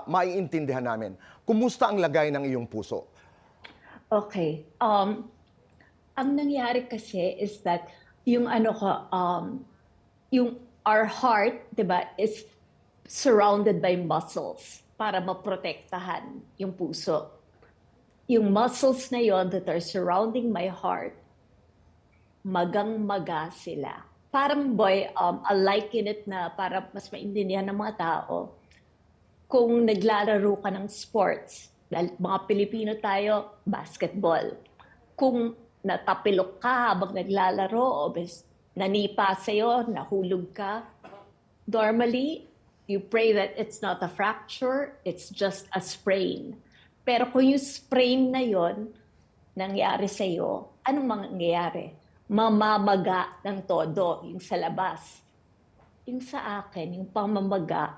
maiintindihan namin. Kumusta ang lagay ng iyong puso? Okay. Ang nangyari kasi is that yung ano ko, yung our heart, 'di ba, is surrounded by muscles para maprotektahan yung puso. Yung muscles na yon that are surrounding my heart, magang-maga sila. Parang boy, I'll liken it na para mas maintindihan ng mga tao. Kung naglalaro ka ng sports, dahil mga Pilipino tayo, basketball. Kung natapilok ka habang naglalaro o nanipa sa'yo, nahulog ka, normally, you pray that it's not a fracture, it's just a sprain. Pero kung yung sprain na yon nangyari sa'yo, anong mangyayari? Mamamaga ng todo, yung sa labas. Yung sa akin, yung pamamaga,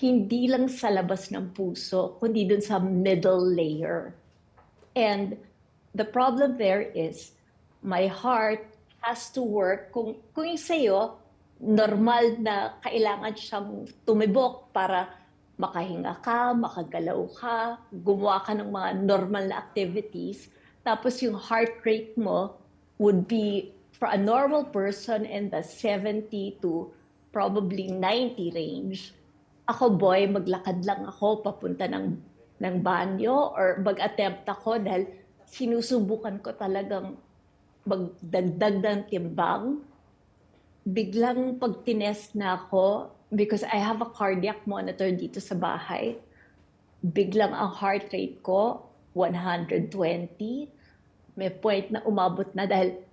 hindi lang sa labas ng puso, kundi dun sa middle layer. And the problem there is, my heart has to work. Kung yung sa'yo, normal na kailangan siyang tumibok para makahinga ka, makagalaw ka, gumawa ka ng mga normal na activities. Tapos yung heart rate mo would be, for a normal person, in the 70 to probably 90 range. Ako, boy, maglakad lang ako papunta ng banyo or mag-attempt ako dahil sinusubukan ko talagang magdagdag ng timbang. Biglang pag tinest na ako, because I have a cardiac monitor dito sa bahay, biglang ang heart rate ko, 120. May point na umabot na dahil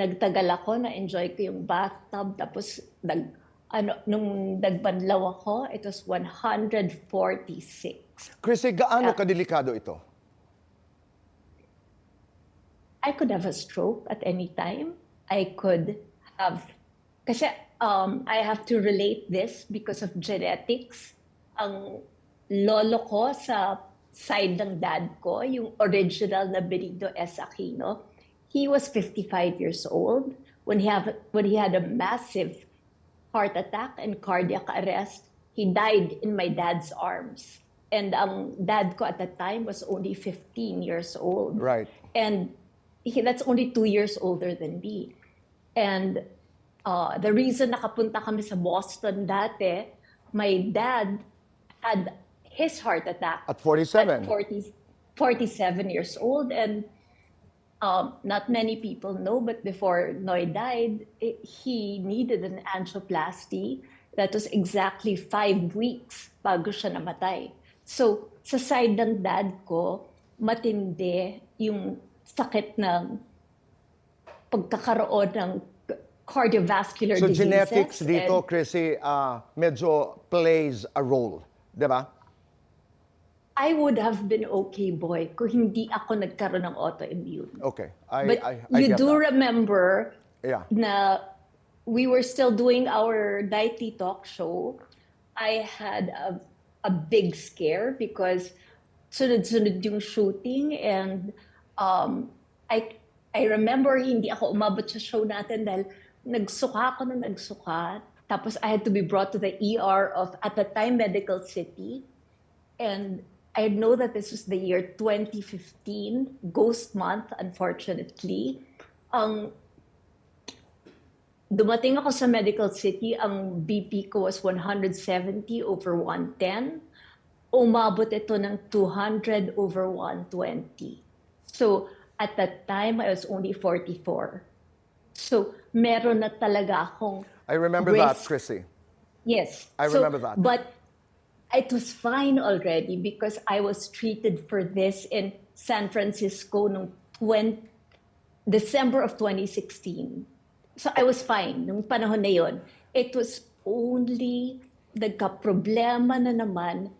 nagtagal ako, na-enjoy ko yung bathtub, tapos nung nagbanlaw ako, it was 146. Chrissy, gaano kadelikado ito? I could have a stroke at any time. I could have, kasi I have to relate this because of genetics. Ang lolo ko sa side ng dad ko, yung original na Benito S. Aquino, he was 55 years old when he had a massive heart attack and cardiac arrest. He died in my dad's arms. And ang dad ko at that time was only 15 years old. Right. And that's only 2 years older than me. And the reason nakapunta kami sa Boston dati, my dad had his heart attack At 47. at 47 years old. And not many people know, but before Noy died, he needed an angioplasty. That was exactly 5 weeks bago siya namatay. So, sa side ng dad ko, matindi yung sakit ng pagkakaroon ng cardiovascular So diseases. genetics dito, Chrissy, medyo plays a role, di ba? I would have been okay, boy, kung hindi ako nagkaroon ng autoimmune. Okay. But I you get do that. remember Yeah. na we were still doing our nightly talk show. I had a big scare because sunod-sunod yung shooting, and I remember hindi ako umabot sa show natin dahil nagsuka ako na nagsuka. Tapos I had to be brought to the ER of, at the time, Medical City. And I know that this was the year 2015, ghost month, unfortunately. Dumating ako sa Medical City, ang BP ko was 170 over 110. Umabot ito ng 200 over 120. So, at that time, I was only 44. So, meron na talaga akong I remember that, Chrissy. Yes. I remember that. But it was fine already because I was treated for this in San Francisco noong December of 2016. So I was fine nung panahon na yon. It was only nagka-problema na naman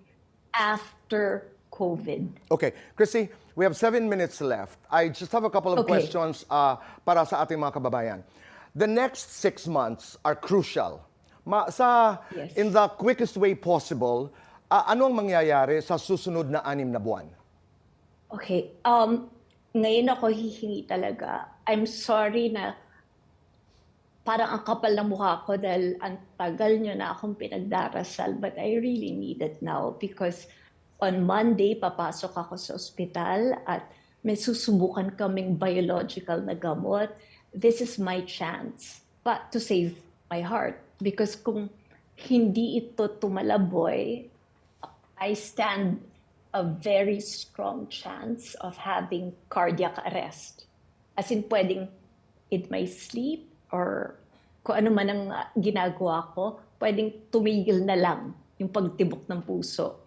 after COVID. Okay. Chrissy, we have 7 minutes left. I just have a couple of Okay. questions para sa ating mga kababayan. The next 6 months are crucial. Yes. In the quickest way possible, ano ang mangyayari sa susunod na 6 na buwan? Okay. Ngayon ako hihingi talaga. I'm sorry na parang ang kapal ng mukha ko dahil ang tagal nyo na akong pinagdarasal, but I really need it now because on Monday, papasok ako sa ospital at may susubukan kaming biological na gamot. This is my chance to save my heart. Because kung hindi ito tumalaboy, I stand a very strong chance of having cardiac arrest. As in, pwedeng in my sleep or kung ano man ang ginagawa ko, pwedeng tumigil na lang yung pagtibok ng puso.